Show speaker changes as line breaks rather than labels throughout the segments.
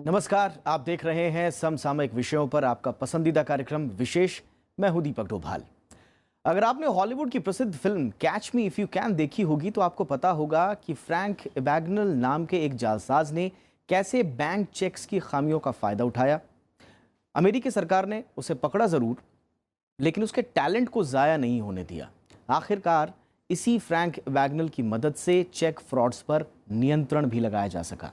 नमस्कार, आप देख रहे हैं समसामयिक विषयों पर आपका पसंदीदा कार्यक्रम विशेष। मैं हूं दीपक डोभाल। अगर आपने हॉलीवुड की प्रसिद्ध film catch me if you can देखी होगी तो आपको पता होगा कि फ्रैंक एबैग्नल नाम के एक जालसाज ने कैसे बैंक चेक्स की खामियों का फायदा उठाया। अमेरिकी सरकार ने उसे पकड़ा जरूर, लेकिन उसके टैलेंट को जाया नहीं होने दिया। आखिरकार इसी फ्रैंक एबैग्नल की मदद से चेक फ्रॉड्स पर नियंत्रण भी लगाया जा सका।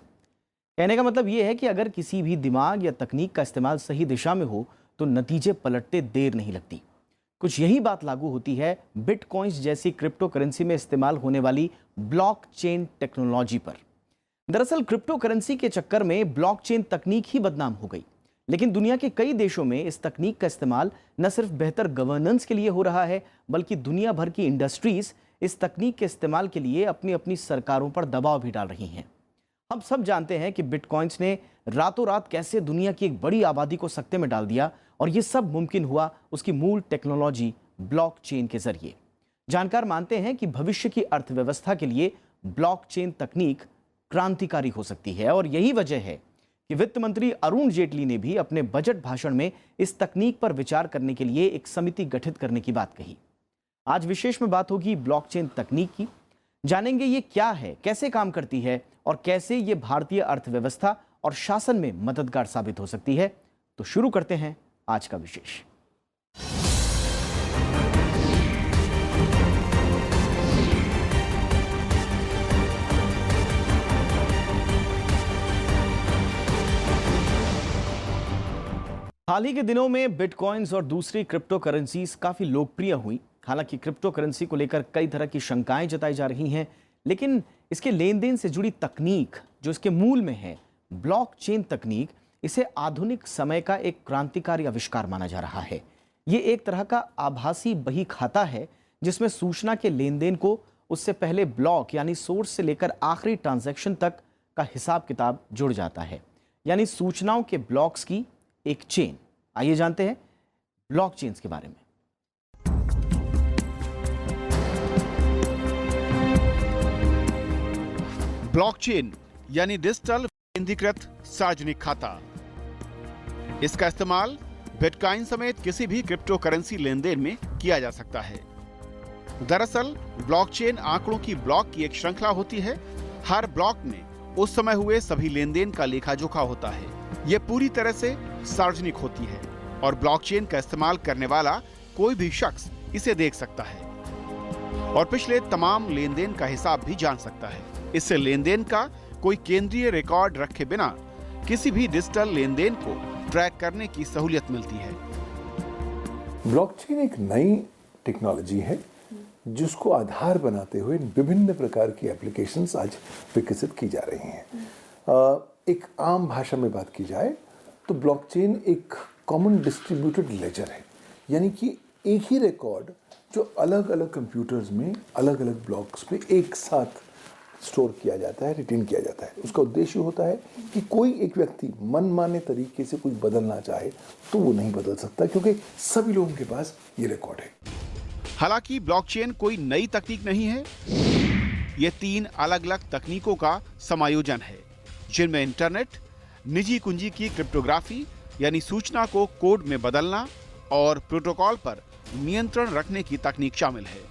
कहने का मतलब ये है कि अगर किसी भी दिमाग या तकनीक का इस्तेमाल सही दिशा में हो तो नतीजे पलटते देर नहीं लगती। कुछ यही बात लागू होती है बिटकॉइंस जैसी क्रिप्टो करेंसी में इस्तेमाल होने वाली ब्लॉकचेन टेक्नोलॉजी पर। दरअसल क्रिप्टो करेंसी के चक्कर में ब्लॉकचेन तकनीक ही बदनाम हो गई, लेकिन दुनिया के कई देशों में इस तकनीक का इस्तेमाल न सिर्फ बेहतर गवर्नेंस के लिए हो रहा है, बल्कि दुनिया भर की इंडस्ट्रीज इस तकनीक के इस्तेमाल के लिए अपनी अपनी सरकारों पर दबाव भी डाल रही हैं। हम सब जानते हैं कि बिटकॉइंस ने रातों रात कैसे दुनिया की एक बड़ी आबादी को सकते में डाल दिया, और ये सब मुमकिन हुआ उसकी मूल टेक्नोलॉजी ब्लॉकचेन के जरिए। जानकार मानते हैं कि भविष्य की अर्थव्यवस्था के लिए ब्लॉकचेन तकनीक क्रांतिकारी हो सकती है, और यही वजह है कि वित्त मंत्री अरुण जेटली ने भी अपने बजट भाषण में इस तकनीक पर विचार करने के लिए एक समिति गठित करने की बात कही। आज विशेष में बात होगी ब्लॉकचेन तकनीक की। जानेंगे ये क्या है, कैसे काम करती है और कैसे ये भारतीय अर्थव्यवस्था और शासन में मददगार साबित हो सकती है। तो शुरू करते हैं आज का विशेष। हाल ही के दिनों में बिटकॉइंस और दूसरी क्रिप्टो करेंसीज काफी लोकप्रिय हुई। हालांकि क्रिप्टो करेंसी को लेकर कई तरह की शंकाएं जताई जा रही हैं, लेकिन इसके लेन देन से जुड़ी तकनीक जो इसके मूल में है, ब्लॉकचेन तकनीक, इसे आधुनिक समय का एक क्रांतिकारी आविष्कार माना जा रहा है। ये एक तरह का आभासी बही खाता है जिसमें सूचना के लेन देन को उससे पहले ब्लॉक यानी सोर्स से लेकर आखिरी ट्रांजैक्शन तक का हिसाब किताब जुड़ जाता है, यानी सूचनाओं के ब्लॉक्स की एक चेन। आइए जानते हैं ब्लॉकचेन के बारे में।
ब्लॉकचेन यानी डिजिटल केंद्रीकृत सार्वजनिक खाता। इसका इस्तेमाल बिटकॉइन समेत किसी भी क्रिप्टो करेंसी लेन देन में किया जा सकता है। दरअसल ब्लॉकचेन आंकड़ों की ब्लॉक की एक श्रृंखला होती है। हर ब्लॉक में उस समय हुए सभी लेन देन का लेखा जोखा होता है। यह पूरी तरह से सार्वजनिक होती है और ब्लॉकचेन का इस्तेमाल करने वाला कोई भी शख्स इसे देख सकता है और पिछले तमाम लेन देन का हिसाब भी जान सकता है। इससे लेन देन का कोई केंद्रीय रिकॉर्ड रखे बिना किसी भी डिजिटल लेन देन को ट्रैक करने की सहूलियत मिलती है।
ब्लॉकचेन एक नई टेक्नोलॉजी है जिसको आधार बनाते हुए विभिन्न प्रकार की एप्लीकेशंस आज विकसित की जा रही हैं। एक आम भाषा में बात की जाए तो ब्लॉकचेन एक कॉमन डिस्ट्रीब्यूटेड लेजर है, यानी कि एक ही रिकॉर्ड जो अलग अलग कंप्यूटर्स में अलग अलग ब्लॉक्स पे एक साथ स्टोर किया जाता है, रिटेन किया जाता है। उसका उद्देश्य होता है कि कोई एक व्यक्ति मनमाने तरीके से कुछ बदलना चाहे तो वो नहीं बदल सकता, क्योंकि सभी लोगों के पास ये रिकॉर्ड है।
हालांकि ब्लॉकचेन कोई नई तकनीक नहीं है। ये 3 अलग अलग तकनीकों का समायोजन है, जिनमें इंटरनेट, निजी कुंजी की क्रिप्टोग्राफी यानी सूचना को कोड में बदलना और प्रोटोकॉल पर नियंत्रण रखने की तकनीक शामिल है।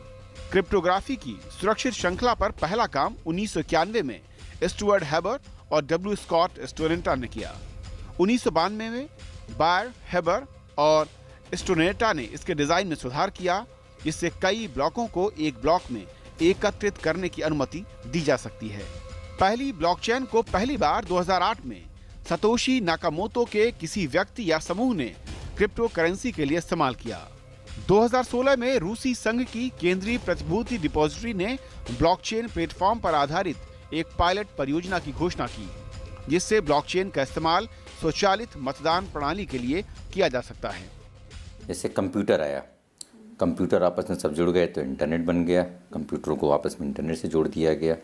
क्रिप्टोग्राफी की सुरक्षित श्रृंखला पर पहला काम 1991 में स्टुअर्ट हैबर और डब्ल्यू स्कॉट स्टोरेंटा ने किया। 1992 में बायर, हैबर और स्टोरेंटा ने इसके डिजाइन में सुधार किया, जिससे कई ब्लॉकों को एक ब्लॉक में एकत्रित करने की अनुमति दी जा सकती है। पहली ब्लॉकचेन को पहली बार 2008 में सतोशी नाकामोतो के किसी व्यक्ति या समूह ने क्रिप्टो करेंसी के लिए इस्तेमाल किया। 2016 में रूसी संघ की केंद्रीय प्रतिभूति डिपॉजिटरी ने ब्लॉकचेन प्लेटफॉर्म पर आधारित एक पायलट परियोजना की घोषणा की, जिससे ब्लॉकचेन का इस्तेमाल स्वचालित मतदान प्रणाली के लिए किया जा सकता है।
जैसे कंप्यूटर आया, कंप्यूटर आपस में सब जुड़ गए तो इंटरनेट बन गया, कंप्यूटरों को आपस में इंटरनेट से जोड़ दिया गया।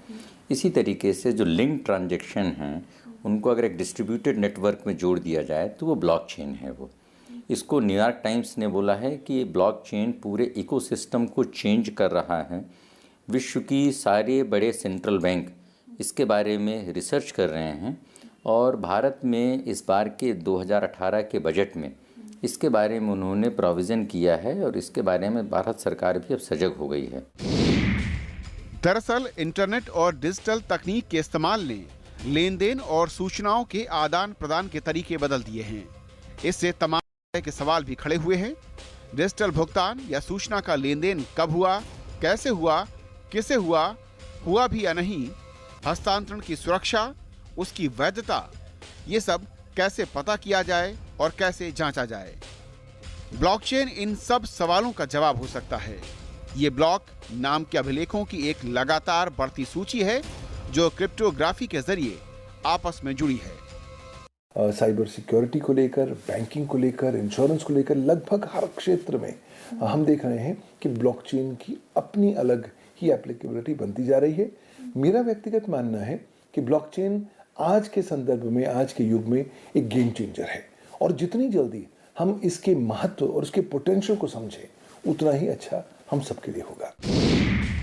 इसी तरीके से जो लिंक ट्रांजैक्शन हैं उनको अगर एक डिस्ट्रीब्यूटेड नेटवर्क में जोड़ दिया जाए तो वो ब्लॉकचेन है। वो इसको न्यूयॉर्क टाइम्स ने बोला है कि ब्लॉकचेन पूरे इकोसिस्टम को चेंज कर रहा है। विश्व की सारे बड़े सेंट्रल बैंक इसके बारे में रिसर्च कर रहे हैं और भारत में इस बार के 2018 के बजट में इसके बारे में उन्होंने प्रोविज़न किया है और इसके बारे में भारत सरकार भी अब सजग हो गई है।
दरअसल इंटरनेट और डिजिटल तकनीक के इस्तेमाल ने लेन देन और सूचनाओं के आदान प्रदान के तरीके बदल दिए हैं। इससे तमाम तरह के सवाल भी खड़े हुए हैं। डिजिटल भुगतान या सूचना का लेन देन कब हुआ, कैसे हुआ, किसे हुआ भी या नहीं, हस्तांतरण की सुरक्षा, उसकी वैधता, ये सब कैसे पता किया जाए और कैसे जांचा जाए। ब्लॉकचेन इन सब सवालों का जवाब हो सकता है। ये ब्लॉक नाम के अभिलेखों की एक लगातार बढ़ती सूची है जो क्रिप्टोग्राफी के जरिए आपस में जुड़ी है।
साइबर सिक्योरिटी को लेकर, बैंकिंग को लेकर, इंश्योरेंस को लेकर लगभग हर क्षेत्र में हम देख रहे हैं कि ब्लॉकचेन की अपनी अलग ही एप्लीकेबिलिटी बनती जा रही है। मेरा व्यक्तिगत मानना है कि ब्लॉकचेन आज के संदर्भ में, आज के युग में एक गेम चेंजर है और जितनी जल्दी हम इसके महत्व और उसके पोटेंशियल को समझें उतना ही अच्छा हम सबके लिए होगा।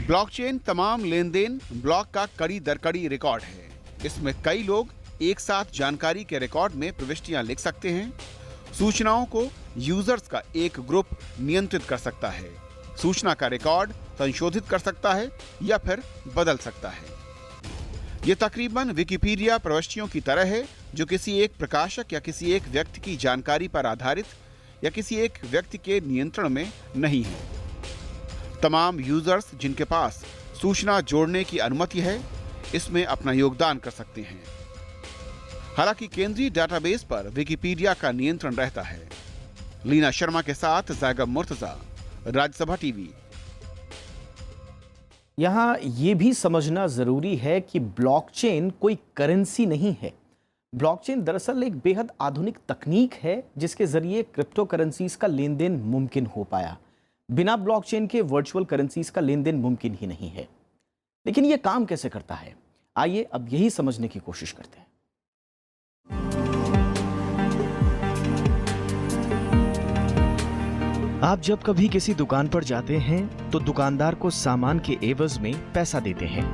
ब्लॉकचेन तमाम लेन देन ब्लॉक का कड़ी दर कड़ी रिकॉर्ड है। इसमें कई लोग एक साथ जानकारी के रिकॉर्ड में प्रविष्टियां लिख सकते हैं। सूचनाओं को यूजर्स का एक ग्रुप नियंत्रित कर सकता है। सूचना का रिकॉर्ड संशोधित कर सकता है या फिर बदल सकता है। ये तकरीबन विकिपीडिया प्रविष्टियों की तरह है जो किसी एक प्रकाशक या किसी एक व्यक्ति की जानकारी पर आधारित या किसी एक व्यक्ति के नियंत्रण में नहीं है। तमाम यूजर्स जिनके पास सूचना जोड़ने की अनुमति है इसमें अपना योगदान कर सकते हैं। हालांकि केंद्रीय डेटाबेस पर विकिपीडिया का नियंत्रण रहता है। लीना शर्मा के साथ ज़ैगब मुर्तजा, राज्यसभा टीवी।
यहाँ ये भी समझना जरूरी है कि ब्लॉकचेन कोई करेंसी नहीं है। ब्लॉकचेन दरअसल एक बेहद आधुनिक तकनीक है जिसके जरिए क्रिप्टो करेंसीज का लेन देन मुमकिन हो पाया। बिना ब्लॉकचेन के वर्चुअल करेंसीज का लेन देन मुमकिन ही नहीं है। लेकिन ये काम कैसे करता है, आइए अब यही समझने की कोशिश करते हैं। आप जब कभी किसी दुकान पर जाते हैं तो दुकानदार को सामान के एवज में पैसा देते हैं,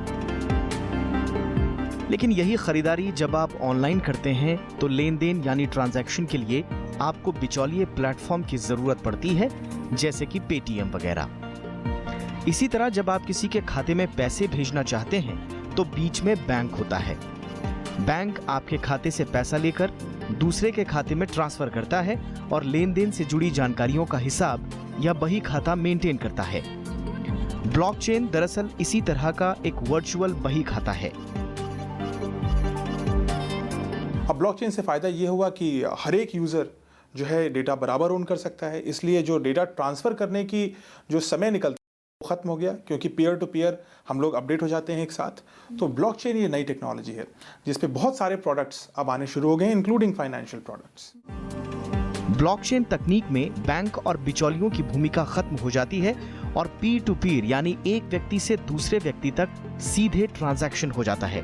लेकिन यही खरीदारी जब आप ऑनलाइन करते हैं तो लेन देन यानी ट्रांजैक्शन के लिए आपको बिचौलिए प्लेटफॉर्म की जरूरत पड़ती है, जैसे कि पेटीएम वगैरह। इसी तरह जब आप किसी के खाते में पैसे भेजना चाहते हैं तो बीच में बैंक होता है। बैंक आपके खाते से पैसा लेकर दूसरे के खाते में ट्रांसफर करता है और लेन देन से जुड़ी जानकारियों का हिसाब या बही खाता मेंटेन करता है। ब्लॉकचेन दरअसल इसी तरह का एक वर्चुअल बही खाता है।
अब ब्लॉकचेन से फ़ायदा ये हुआ कि हर एक यूज़र जो है डेटा बराबर ओन कर सकता है, इसलिए जो डेटा ट्रांसफ़र करने की जो समय निकलता है वो ख़त्म हो गया, क्योंकि पीयर टू पीयर हम लोग अपडेट हो जाते हैं एक साथ। तो ब्लॉकचेन ये नई टेक्नोलॉजी है जिस पे बहुत सारे प्रोडक्ट्स अब आने शुरू हो गए हैं, इंक्लूडिंग फाइनेंशियल प्रोडक्ट्स।
ब्लॉकचेन तकनीक में बैंक और बिचौलियों की भूमिका खत्म हो जाती है और पीर टू पीर यानी एक व्यक्ति से दूसरे व्यक्ति तक सीधे ट्रांजैक्शन हो जाता है।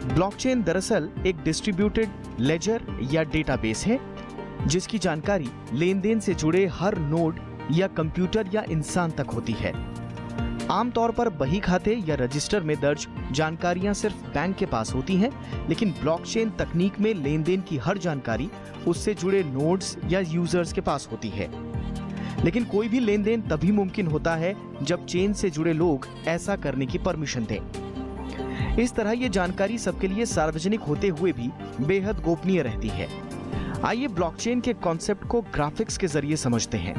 ब्लॉकचेन दरअसल एक डिस्ट्रीब्यूटेड लेजर या डेटाबेस है जिसकी जानकारी लेन देन से जुड़े हर नोड या कंप्यूटर या इंसान तक होती है। आमतौर पर बही खाते या रजिस्टर में दर्ज जानकारियां सिर्फ बैंक के पास होती हैं, लेकिन ब्लॉकचेन तकनीक में लेन देन की हर जानकारी उससे जुड़े नोड्स या यूजर्स के पास होती है। लेकिन कोई भी लेन देन तभी मुमकिन होता है जब चेन से जुड़े लोग ऐसा करने की परमिशन दें। इस तरह ये जानकारी सबके लिए सार्वजनिक होते हुए भी बेहद गोपनीय रहती है। आइए ब्लॉकचेन के कॉन्सेप्ट को ग्राफिक्स के जरिए समझते हैं।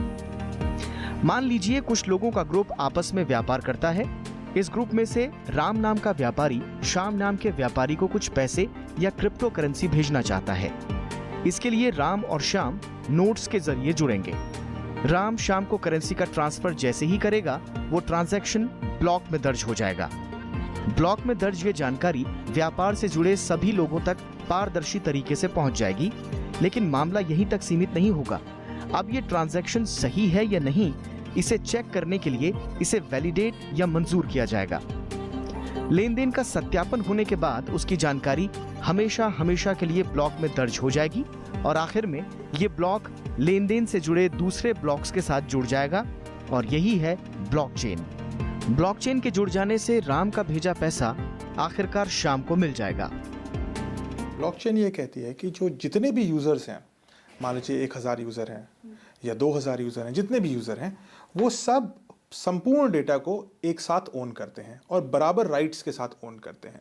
मान लीजिए कुछ लोगों का ग्रुप आपस में व्यापार करता है। इस ग्रुप में से राम नाम का व्यापारी श्याम नाम के व्यापारी को कुछ पैसे या क्रिप्टो करेंसी भेजना चाहता है। इसके लिए राम और श्याम नोट्स के जरिए जुड़ेंगे। राम श्याम को करेंसी का ट्रांसफर जैसे ही करेगा वो ट्रांजैक्शन ब्लॉक में दर्ज हो जाएगा। ब्लॉक में दर्ज ये जानकारी व्यापार से जुड़े सभी लोगों तक पारदर्शी तरीके से पहुंच जाएगी। लेकिन मामला यहीं तक सीमित नहीं होगा। अब ये ट्रांजैक्शन सही है या नहीं, इसे चेक करने के लिए इसे वैलिडेट या मंजूर किया जाएगा। लेन देन का सत्यापन होने के बाद उसकी जानकारी हमेशा हमेशा के लिए ब्लॉक में दर्ज हो जाएगी और आखिर में ये ब्लॉक लेन देन से जुड़े दूसरे ब्लॉक्स के साथ जुड़ जाएगा और यही है ब्लॉकचेन। ब्लॉकचेन के जुड़ जाने से राम का भेजा पैसा आखिरकार श्याम को मिल जाएगा।
ब्लॉकचेन ये कहती है कि जो जितने भी यूज़र्स हैं, मान लीजिए 1000 यूज़र हैं या 2000 यूज़र हैं, जितने भी यूज़र हैं, वो सब संपूर्ण डेटा को एक साथ ओन करते हैं और बराबर राइट्स के साथ ओन करते हैं।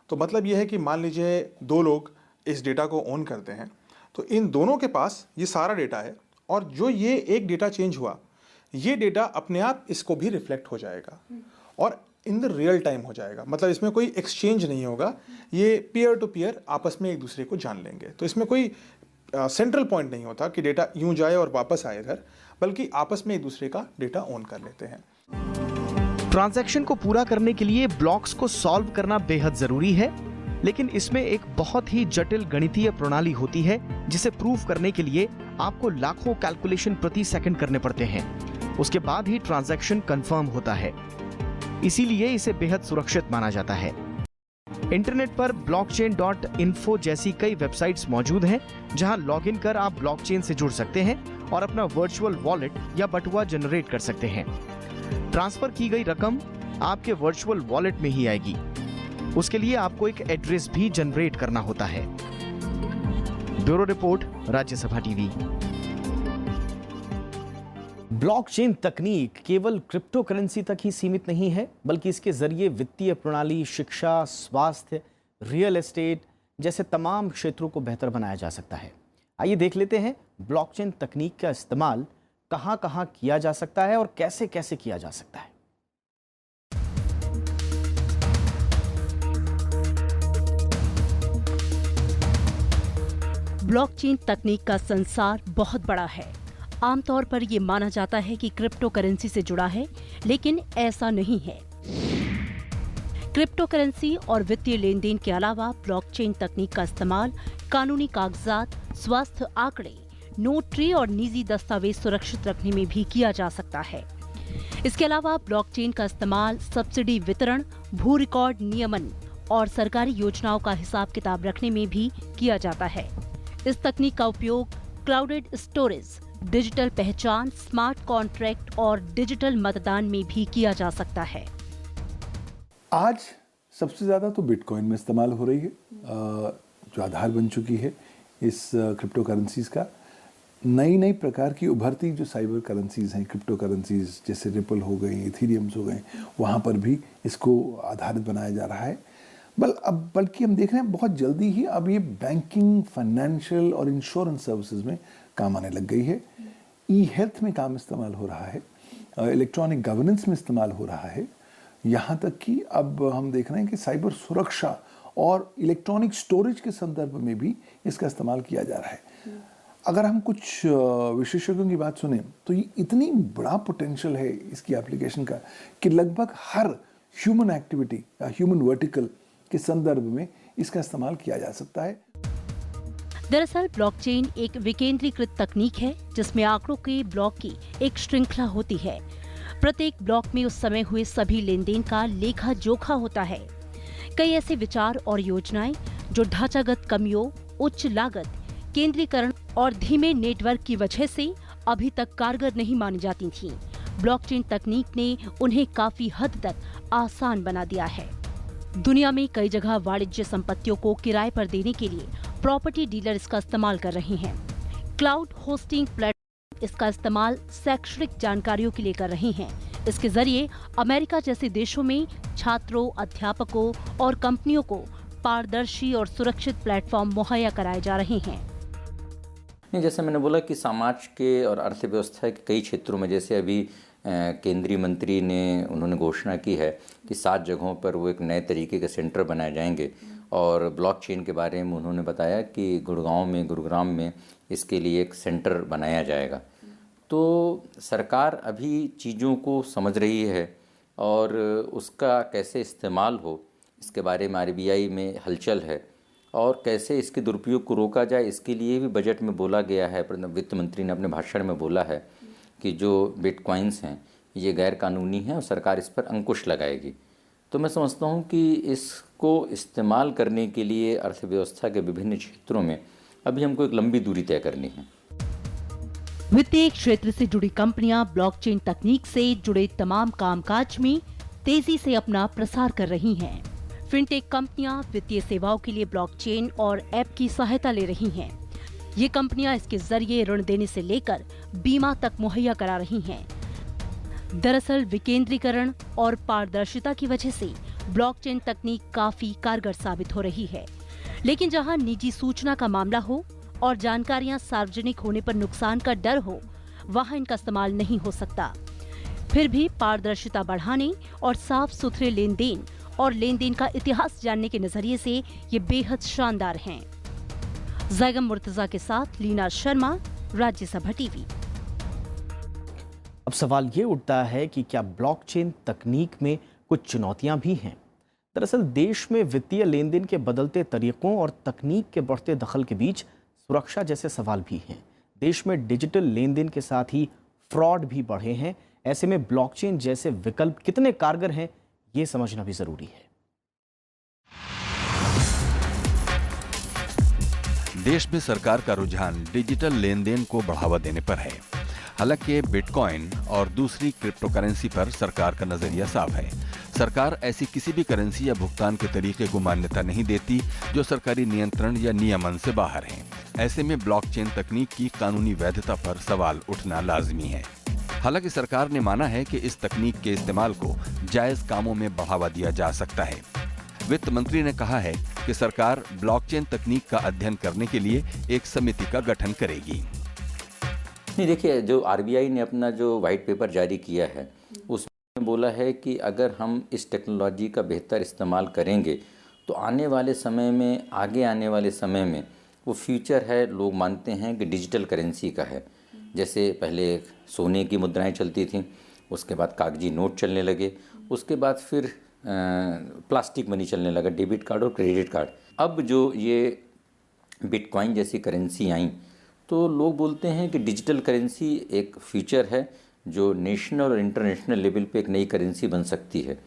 तो मतलब ये है कि मान लीजिए 2 लोग इस डेटा को ओन करते हैं, तो इन दोनों के पास ये सारा डेटा है और जो ये एक डेटा चेंज हुआ, ये डेटा अपने आप इसको भी रिफ्लेक्ट हो जाएगा और इन द रियल टाइम हो जाएगा। मतलब इसमें कोई एक्सचेंज नहीं होगा, ये पीयर टू पीयर आपस में एक दूसरे को जान लेंगे। तो इसमें कोई सेंट्रल पॉइंट नहीं होता कि डेटा यूं जाए और वापस आए इधर, बल्कि आपस में एक दूसरे का डेटा ओन कर लेते हैं।
ट्रांजैक्शन को पूरा करने के लिए ब्लॉक्स को सॉल्व करना बेहद जरूरी है, लेकिन इसमें एक बहुत ही जटिल गणितीय प्रणाली होती है जिसे प्रूव करने के लिए आपको लाखों कैलकुलेशन प्रति सेकंड करने पड़ते हैं। उसके बाद ही ट्रांजैक्शन कंफर्म होता है, इसीलिए इसे बेहद सुरक्षित माना जाता है। इंटरनेट पर blockchain.info जैसी कई वेबसाइट्स मौजूद हैं जहां लॉगिन कर आप ब्लॉकचेन से जुड़ सकते हैं और अपना वर्चुअल वॉलेट या बटुआ जनरेट कर सकते हैं। ट्रांसफर की गई रकम आपके वर्चुअल वॉलेट में ही आएगी। उसके लिए आपको एक एड्रेस भी जनरेट करना होता है। Bureau report, Rajya Sabha TV. Blockchain तकनीक केवल क्रिप्टो करेंसी तक ही सीमित नहीं है, बल्कि इसके जरिए वित्तीय प्रणाली, शिक्षा, स्वास्थ्य, रियल एस्टेट जैसे तमाम क्षेत्रों को बेहतर बनाया जा सकता है। आइए देख लेते हैं ब्लॉकचेन तकनीक का इस्तेमाल कहां-कहां किया जा सकता है और कैसे-कैसे किया जा सकता है।
ब्लॉकचेन तकनीक का संसार बहुत बड़ा है। आमतौर पर ये माना जाता है कि क्रिप्टो करेंसी से जुड़ा है, लेकिन ऐसा नहीं है। क्रिप्टो करेंसी और वित्तीय लेन देन के अलावा ब्लॉकचेन तकनीक का इस्तेमाल कानूनी कागजात, स्वास्थ्य आंकड़े, नोटरी और निजी दस्तावेज सुरक्षित रखने में भी किया जा सकता है। इसके अलावा ब्लॉकचेन का इस्तेमाल सब्सिडी वितरण, भू रिकॉर्ड नियमन और सरकारी योजनाओं का हिसाब किताब रखने में भी किया जाता है। इस तकनीक का उपयोग क्लाउडेड स्टोरेज, डिजिटल पहचान, स्मार्ट कॉन्ट्रैक्ट और डिजिटल मतदान में भी किया जा सकता है।
आज सबसे ज़्यादा तो बिटकॉइन में इस्तेमाल हो रही है, जो आधार बन चुकी है इस क्रिप्टो करेंसीज का। नई नई प्रकार की उभरती जो साइबर करेंसीज हैं, क्रिप्टो करेंसीज जैसे रिपल हो गई, इथेरियम्स हो गए, वहाँ पर भी इसको आधारित बनाया जा रहा है। बल्कि हम देख रहे हैं बहुत जल्दी ही अब ये बैंकिंग, फाइनेंशियल और इंश्योरेंस सर्विसेज में काम आने लग गई है। ई हेल्थ में काम इस्तेमाल हो रहा है, इलेक्ट्रॉनिक गवर्नेंस में इस्तेमाल हो रहा है, यहाँ तक कि अब हम देख रहे हैं कि साइबर सुरक्षा और इलेक्ट्रॉनिक स्टोरेज के संदर्भ में भी इसका इस्तेमाल किया जा रहा है। अगर हम कुछ विशेषज्ञों की बात सुने तो ये इतनी बड़ा पोटेंशियल है इसकी एप्लीकेशन का कि लगभग हर ह्यूमन एक्टिविटी या ह्यूमन वर्टिकल के संदर्भ में इसका इस्तेमाल किया जा सकता है।
दरअसल ब्लॉकचेन एक विकेंद्रीकृत तकनीक है जिसमें आंकड़ों के ब्लॉक की एक श्रृंखला होती है। प्रत्येक ब्लॉक में उस समय हुए सभी लेन देन का लेखा जोखा होता है। कई ऐसे विचार और योजनाएं जो ढांचागत कमियों, उच्च लागत, केंद्रीकरण और धीमे नेटवर्क की वजह से अभी तक कारगर नहीं मानी जाती थीं, ब्लॉकचेन तकनीक ने उन्हें काफी हद तक आसान बना दिया है। दुनिया में कई जगह वाणिज्य संपत्तियों को किराए पर देने के लिए प्रॉपर्टी डीलर इसका इस्तेमाल कर रहे हैं। क्लाउड होस्टिंग प्लेटफॉर्म इसका इस्तेमाल शैक्षणिक जानकारियों के लिए कर रहे हैं। इसके जरिए अमेरिका जैसे देशों में छात्रों, अध्यापकों और कंपनियों को पारदर्शी और सुरक्षित प्लेटफॉर्म मुहैया कराए जा रहे हैं।
नहीं, जैसे मैंने बोला कि समाज के और अर्थव्यवस्था के कई क्षेत्रों में, जैसे अभी केंद्रीय मंत्री ने उन्होंने घोषणा की है कि 7 जगहों पर वो एक नए तरीके के सेंटर बनाए जाएंगे और ब्लॉकचेन के बारे में उन्होंने बताया कि गुरुग्राम में इसके लिए एक सेंटर बनाया जाएगा। तो सरकार अभी चीज़ों को समझ रही है और उसका कैसे इस्तेमाल हो इसके बारे में RBI में हलचल है और कैसे इसके दुरुपयोग को रोका जाए इसके लिए भी बजट में बोला गया है। वित्त मंत्री ने अपने भाषण में बोला है कि जो बिटकॉइंस हैं ये गैर कानूनी हैं और सरकार इस पर अंकुश लगाएगी। तो मैं समझता हूँ कि इसको इस्तेमाल करने के लिए अर्थव्यवस्था के विभिन्न क्षेत्रों में अभी हमको एक लंबी दूरी तय करनी है।
वित्तीय क्षेत्र से जुड़ी कंपनियां ब्लॉकचेन तकनीक से जुड़े तमाम कामकाज में तेजी से अपना प्रसार कर रही हैं। फिनटेक कंपनियां वित्तीय सेवाओं के लिए ब्लॉकचेन और ऐप की सहायता ले रही हैं। ये कंपनियां इसके जरिए ऋण देने से लेकर बीमा तक मुहैया करा रही हैं। दरअसल विकेंद्रीकरण और पारदर्शिता की वजह से ब्लॉकचेन तकनीक काफी कारगर साबित हो रही है। लेकिन जहां निजी सूचना का मामला हो और जानकारियां सार्वजनिक होने पर नुकसान का डर हो, वहां इनका इस्तेमाल नहीं हो सकता। फिर भी पारदर्शिता बढ़ाने और साफ सुथरे लेन देन और लेन देन का इतिहास जानने के नजरिए से ये बेहद शानदार हैं। जैगम मुर्तजा के साथ लीना शर्मा, राज्यसभा टीवी।
अब सवाल ये उठता है कि क्या ब्लॉकचेन तकनीक में कुछ चुनौतियां भी हैं? दरअसल देश में वित्तीय लेन देन के बदलते तरीकों और तकनीक के बढ़ते दखल के बीच सुरक्षा जैसे सवाल भी हैं। देश में डिजिटल लेन देन के साथ ही फ्रॉड भी बढ़े हैं। ऐसे में ब्लॉकचेन जैसे विकल्प कितने कारगर हैं, ये समझना भी जरूरी है।
देश में सरकार का रुझान डिजिटल लेन देन को बढ़ावा देने पर है। हालांकि बिटकॉइन और दूसरी क्रिप्टो करेंसी पर सरकार का नजरिया साफ है। सरकार ऐसी किसी भी करेंसी या भुगतान के तरीके को मान्यता नहीं देती जो सरकारी नियंत्रण या नियमन से बाहर है। ऐसे में ब्लॉकचेन तकनीक की कानूनी वैधता पर सवाल उठना लाजमी है। हालांकि सरकार ने माना है कि इस तकनीक के इस्तेमाल को जायज कामों में बढ़ावा दिया जा सकता है। वित्त मंत्री ने कहा है कि सरकार ब्लॉकचेन तकनीक का अध्ययन करने के लिए एक समिति का गठन करेगी।
नहीं, देखिए, जो आरबीआई ने अपना जो वाइट पेपर जारी किया है उसमें बोला है कि अगर हम इस टेक्नोलॉजी का बेहतर इस्तेमाल करेंगे तो आने वाले समय में, आगे आने वाले समय में वो फ्यूचर है, लोग मानते हैं कि डिजिटल करेंसी का है। जैसे पहले सोने की मुद्राएं चलती थीं, उसके बाद कागजी नोट चलने लगे, उसके बाद फिर प्लास्टिक मनी चलने लगा, डेबिट कार्ड और क्रेडिट कार्ड। अब जो ये बिटकॉइन जैसी करेंसी आई तो लोग बोलते हैं कि डिजिटल करेंसी एक फ्यूचर है जो नेशनल और इंटरनेशनल लेवल पे एक नई करेंसी बन सकती है।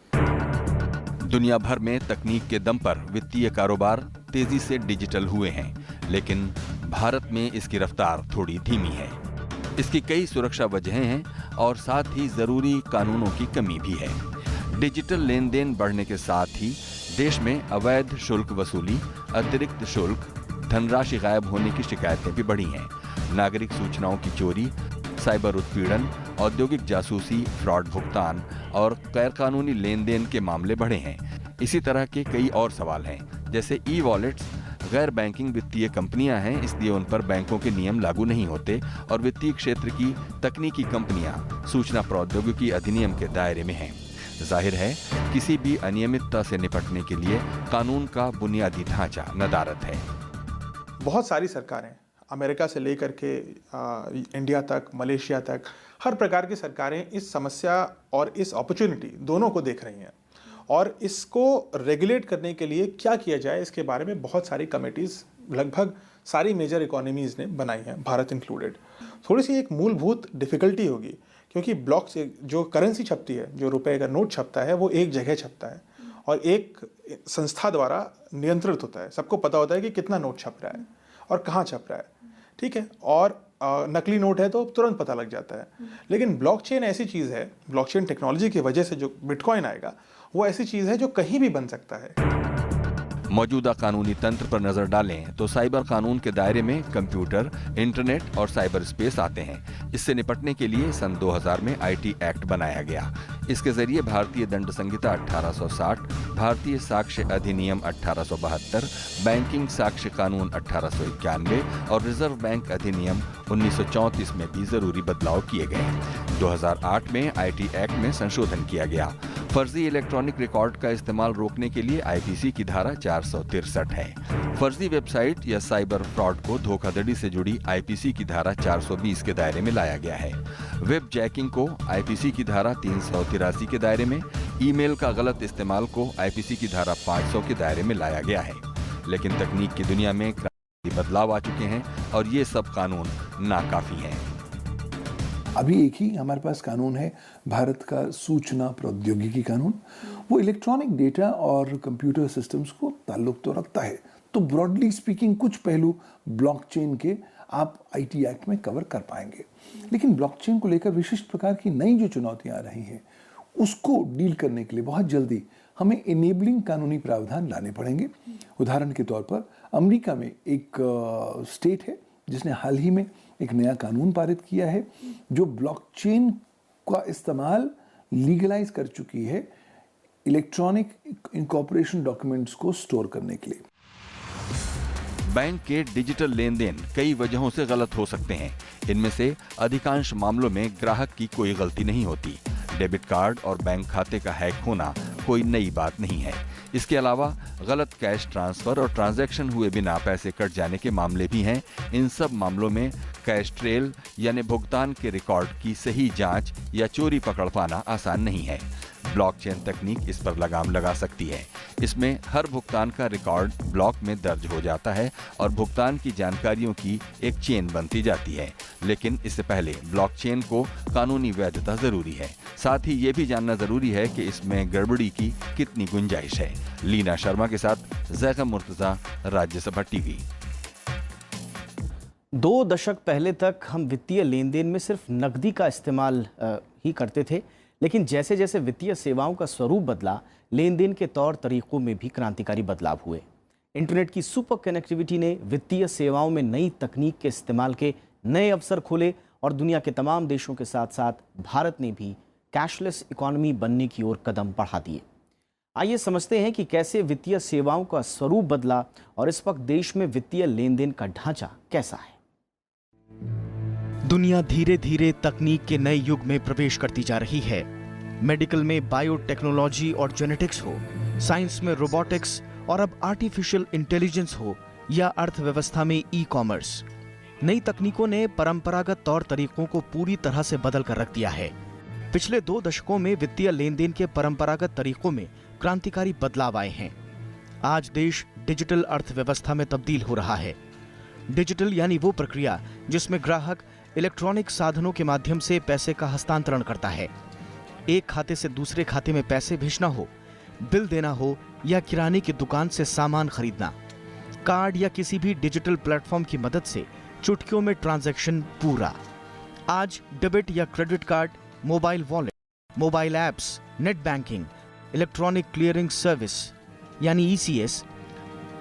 दुनिया भर में तकनीक के दम पर वित्तीय कारोबार तेजी से डिजिटल हुए हैं, लेकिन भारत में इसकी रफ्तार थोड़ी धीमी है। इसकी कई सुरक्षा वजहें हैं और साथ ही जरूरी कानूनों की कमी भी है। डिजिटल लेन देन बढ़ने के साथ ही देश में अवैध शुल्क वसूली, अतिरिक्त शुल्क, धनराशि गायब होने की शिकायतें भी बढ़ी हैं। नागरिक सूचनाओं की चोरी, साइबर उत्पीड़न, औद्योगिक जासूसी, फ्रॉड भुगतान और गैरकानूनी लेन देन के मामले बढ़े हैं। इसी तरह के कई और सवाल हैं, जैसे ई वॉलेट्स गैर बैंकिंग वित्तीय कंपनियां हैं, इसलिए उन पर बैंकों के नियम लागू नहीं होते और वित्तीय क्षेत्र की तकनीकी कंपनियां सूचना प्रौद्योगिकी अधिनियम के दायरे में हैं। जाहिर है किसी भी अनियमितता से निपटने के लिए कानून का बुनियादी ढांचा नदारद है।
बहुत सारी सरकारें, अमेरिका से लेकर के इंडिया तक, मलेशिया तक, हर प्रकार की सरकारें इस समस्या और इस अपॉर्चुनिटी दोनों को देख रही हैं और इसको रेगुलेट करने के लिए क्या किया जाए इसके बारे में बहुत सारी कमेटीज़ लगभग सारी मेजर इकोनॉमीज़ ने बनाई हैं, भारत इंक्लूडेड। थोड़ी सी एक मूलभूत डिफ़िकल्टी होगी क्योंकि ब्लॉक से जो करेंसी छपती है, जो रुपए का नोट छपता है, वो एक जगह छपता है और एक संस्था द्वारा नियंत्रित होता है। सबको पता होता है कि कितना नोट छप रहा है और कहाँ छप रहा है, ठीक है। और नकली नोट है तो तुरंत पता लग जाता है। लेकिन ब्लॉकचेन ऐसी चीज़ है, ब्लॉकचेन टेक्नोलॉजी की वजह से जो बिटकॉइन आएगा वो ऐसी चीज़ है जो कहीं भी बन सकता है।
मौजूदा कानूनी तंत्र पर नजर डालें तो साइबर कानून के दायरे में कंप्यूटर, इंटरनेट और साइबर स्पेस आते हैं। इससे निपटने के लिए सन 2000 में आईटी एक्ट बनाया गया। इसके जरिए भारतीय दंड संहिता 1860, भारतीय साक्ष्य अधिनियम 1872, बैंकिंग साक्ष्य कानून 1891 और रिजर्व बैंक अधिनियम 1934 में भी जरूरी बदलाव किए गए। 2008 में आईटी एक्ट में संशोधन किया गया। फर्जी इलेक्ट्रॉनिक रिकॉर्ड का इस्तेमाल रोकने के लिए आईपीसी की धारा 463 है। फर्जी वेबसाइट या साइबर फ्रॉड को धोखाधड़ी से जुड़ी आईपीसी की धारा 420 के दायरे में लाया गया है। वेब जैकिंग को आईपीसी की धारा 383 के दायरे में, ईमेल का गलत इस्तेमाल को आईपीसी की धारा 500 के दायरे में लाया गया है। लेकिन तकनीक की दुनिया में क्रांतिकारी बदलाव आ चुके हैं और ये सब कानून नाकाफी हैं।
अभी एक ही हमारे पास कानून है, भारत का सूचना प्रौद्योगिकी कानून। वो इलेक्ट्रॉनिक डेटा और कंप्यूटर सिस्टम्स को ताल्लुक तो रखता है, तो ब्रॉडली स्पीकिंग कुछ पहलू ब्लॉकचेन के आप आईटी एक्ट में कवर कर पाएंगे। लेकिन ब्लॉकचेन को लेकर विशिष्ट प्रकार की नई जो चुनौतियां आ रही हैं उसको डील करने के लिए बहुत जल्दी हमें इनेबलिंग कानूनी प्रावधान लाने पड़ेंगे। उदाहरण के तौर पर अमेरिका में एक स्टेट है जिसने हाल ही में एक नया कानून पारित किया है जो ब्लॉकचेन का इस्तेमाल लीगलाइज कर चुकी है इलेक्ट्रॉनिक इनकॉर्पोरेशन डॉक्यूमेंट्स को स्टोर करने के लिए।
बैंक के डिजिटल लेन देन कई वजहों से गलत हो सकते हैं। इनमें से अधिकांश मामलों में ग्राहक की कोई गलती नहीं होती। डेबिट कार्ड और बैंक खाते का हैक होना कोई नई बात नहीं है। इसके अलावा गलत कैश ट्रांसफर और ट्रांजैक्शन हुए बिना पैसे कट जाने के मामले भी हैं। इन सब मामलों में कैश ट्रेल यानी भुगतान के रिकॉर्ड की सही जांच या चोरी पकड़ पाना आसान नहीं है। ब्लॉकचेन तकनीक इस पर लगाम लगा सकती है। इसमें हर भुगतान का रिकॉर्ड ब्लॉक में दर्ज हो जाता है और भुगतान की जानकारियों की एक चेन बनती जाती है। लेकिन इससे पहले ब्लॉकचेन को कानूनी वैधता जरूरी है। साथ ही ये भी जानना जरूरी है कि इसमें गड़बड़ी की कितनी गुंजाइश है। लीना शर्मा के साथ जैकब मुर्तजा, राज्यसभा टीवी।
2 दशक पहले तक हम वित्तीय लेन देन में सिर्फ नकदी का इस्तेमाल ही करते थे, लेकिन जैसे जैसे वित्तीय सेवाओं का स्वरूप बदला, लेन देन के तौर तरीकों में भी क्रांतिकारी बदलाव हुए। इंटरनेट की सुपर कनेक्टिविटी ने वित्तीय सेवाओं में नई तकनीक के इस्तेमाल के नए अवसर खोले और दुनिया के तमाम देशों के साथ साथ भारत ने भी कैशलेस इकोनॉमी बनने की ओर कदम बढ़ा दिए। आइए समझते हैं कि कैसे वित्तीय सेवाओं का स्वरूप बदला और इस वक्त देश में वित्तीय लेन देन का ढांचा कैसा है। दुनिया धीरे धीरे तकनीक के नए युग में प्रवेश करती जा रही है। मेडिकल में बायोटेक्नोलॉजी और जेनेटिक्स हो, साइंस में रोबोटिक्स और अब आर्टिफिशियल इंटेलिजेंस हो या अर्थव्यवस्था में ई कॉमर्स, नई तकनीकों ने परंपरागत तौर तरीकों को पूरी तरह से बदल कर रख दिया है। पिछले 2 दशकों में वित्तीय लेन देन के परंपरागत तरीकों में क्रांतिकारी बदलाव आए हैं। आज देश डिजिटल अर्थव्यवस्था में तब्दील हो रहा है। डिजिटल यानी वो प्रक्रिया जिसमें ग्राहक इलेक्ट्रॉनिक साधनों के माध्यम से पैसे का हस्तांतरण करता है। एक खाते से दूसरे खाते में पैसे भेजना हो, बिल देना हो या किराने की दुकान से सामान खरीदना, कार्ड या किसी भी डिजिटल प्लेटफॉर्म की मदद से चुटकियों में ट्रांजैक्शन पूरा। आज डेबिट या credit card, mobile wallet, mobile apps, net banking, electronic clearing service यानी ECS,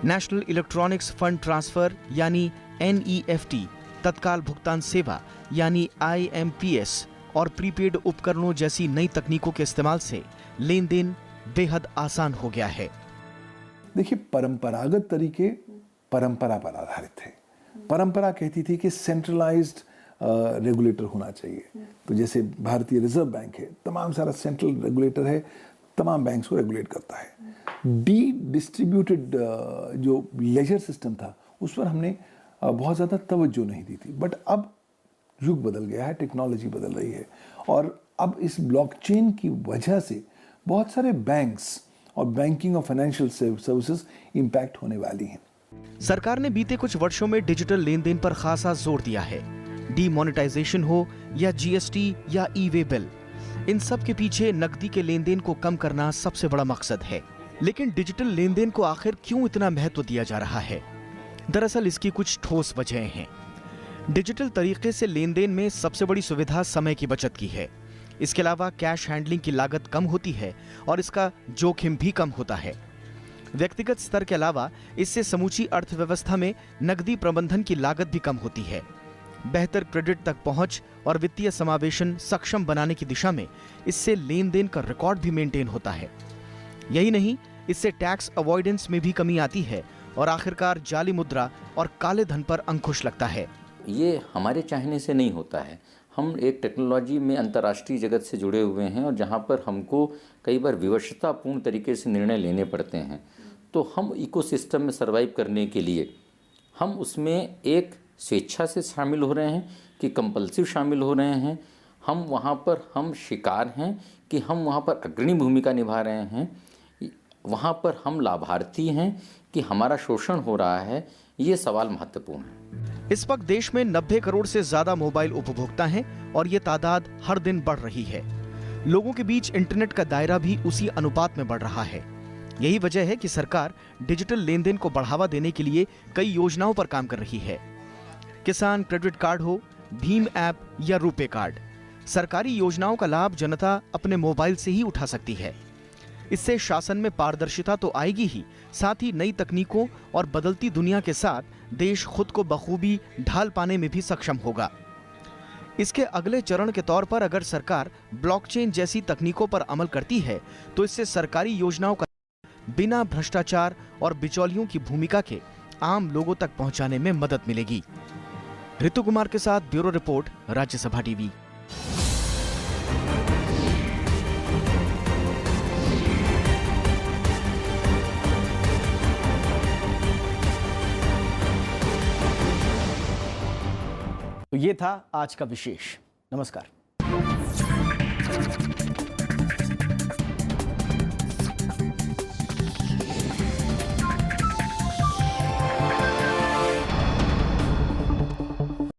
national electronics fund transfer यानी NEFT, तत्काल भुगतान सेवा यानी IMPS और प्रीपेड उपकरणों जैसी नई तकनीकों के इस्तेमाल से लेन देन बेहद आसान हो गया है।
देखिए, परंपरागत तरीके परंपरा पर आधारित थे। परंपरा कहती थी कि सेंट्रलाइज्ड रेगुलेटर होना चाहिए। तो जैसे भारतीय रिजर्व बैंक है, तमाम सारा सेंट्रल रेगुलेटर है, तमाम बैंक्स को रेगुलेट करता है। डिस्ट्रीब्यूटेड जो लेजर सिस्टम था उस पर हमने बहुत ज़्यादा तवज्जो नहीं दी थी। बट अब युग बदल गया है, टेक्नोलॉजी बदल रही है और अब इस ब्लॉकचेन की वजह से बहुत सारे बैंक्स और बैंकिंग और फाइनेंशियल सर्विसेज इम्पैक्ट होने वाली हैं।
सरकार ने बीते कुछ वर्षों में डिजिटल लेन देन पर खासा जोर दिया है। डीमोनेटाइजेशन हो या GST या ई-वे बिल, इन सब के पीछे नकदी के लेन देन को कम करना सबसे बड़ा मकसद है। लेकिन डिजिटल लेन देन को आखिर क्यों इतना महत्व दिया जा रहा है? दरअसल इसकी कुछ ठोस वजहें हैं। डिजिटल तरीके से लेन देन में सबसे बड़ी सुविधा समय की बचत की है। इसके अलावा कैश हैंडलिंग की लागत कम होती है और इसका जोखिम भी कम होता है। व्यक्तिगत स्तर के अलावा इससे समूची अर्थव्यवस्था में नकदी प्रबंधन की लागत भी कम होती है। बेहतर क्रेडिट तक पहुंच और वित्तीय समावेशन सक्षम बनाने की दिशा में इससे लेन देन का रिकॉर्ड भी मेंटेन होता है। यही नहीं, इससे टैक्स अवॉइडेंस में भी कमी आती है और आखिरकार जाली मुद्रा और काले धन पर अंकुश लगता है।
ये हमारे चाहने से नहीं होता है। हम एक टेक्नोलॉजी में अंतर्राष्ट्रीय जगत से जुड़े हुए हैं और जहाँ पर हमको कई बार विवशतापूर्ण तरीके से निर्णय लेने पड़ते हैं। तो हम इकोसिस्टम में सर्वाइव करने के लिए हम उसमें एक स्वेच्छा से शामिल हो रहे हैं कि कंपल्सिव शामिल हो रहे हैं। हम वहाँ पर हम शिकार हैं कि हम वहाँ पर अग्रणी भूमिका निभा रहे हैं। वहाँ पर हम लाभार्थी हैं कि हमारा शोषण हो रहा है। ये सवाल महत्वपूर्ण है।
इस वक्त देश में 90 करोड़ से ज्यादा मोबाइल उपभोक्ता हैं और ये तादाद हर दिन बढ़ रही है। लोगों के बीच इंटरनेट का दायरा भी उसी अनुपात में बढ़ रहा है। यही वजह है कि सरकार डिजिटल लेन देन को बढ़ावा देने के लिए कई योजनाओं पर काम कर रही है। किसान क्रेडिट कार्ड हो, भीम ऐप या रुपे कार्ड, सरकारी योजनाओं का लाभ जनता अपने मोबाइल से ही उठा सकती है। इससे शासन में पारदर्शिता तो आएगी ही, साथ ही नई तकनीकों और बदलती दुनिया के साथ देश खुद को बखूबी ढाल पाने में भी सक्षम होगा। इसके अगले चरण के तौर पर अगर सरकार ब्लॉकचेन जैसी तकनीकों पर अमल करती है तो इससे सरकारी योजनाओं का बिना भ्रष्टाचार और बिचौलियों की भूमिका के आम लोगों तक पहुंचाने में मदद मिलेगी। ऋतु कुमार के साथ ब्यूरो रिपोर्ट, राज्यसभा टीवी। तो ये था आज का विशेष। नमस्कार।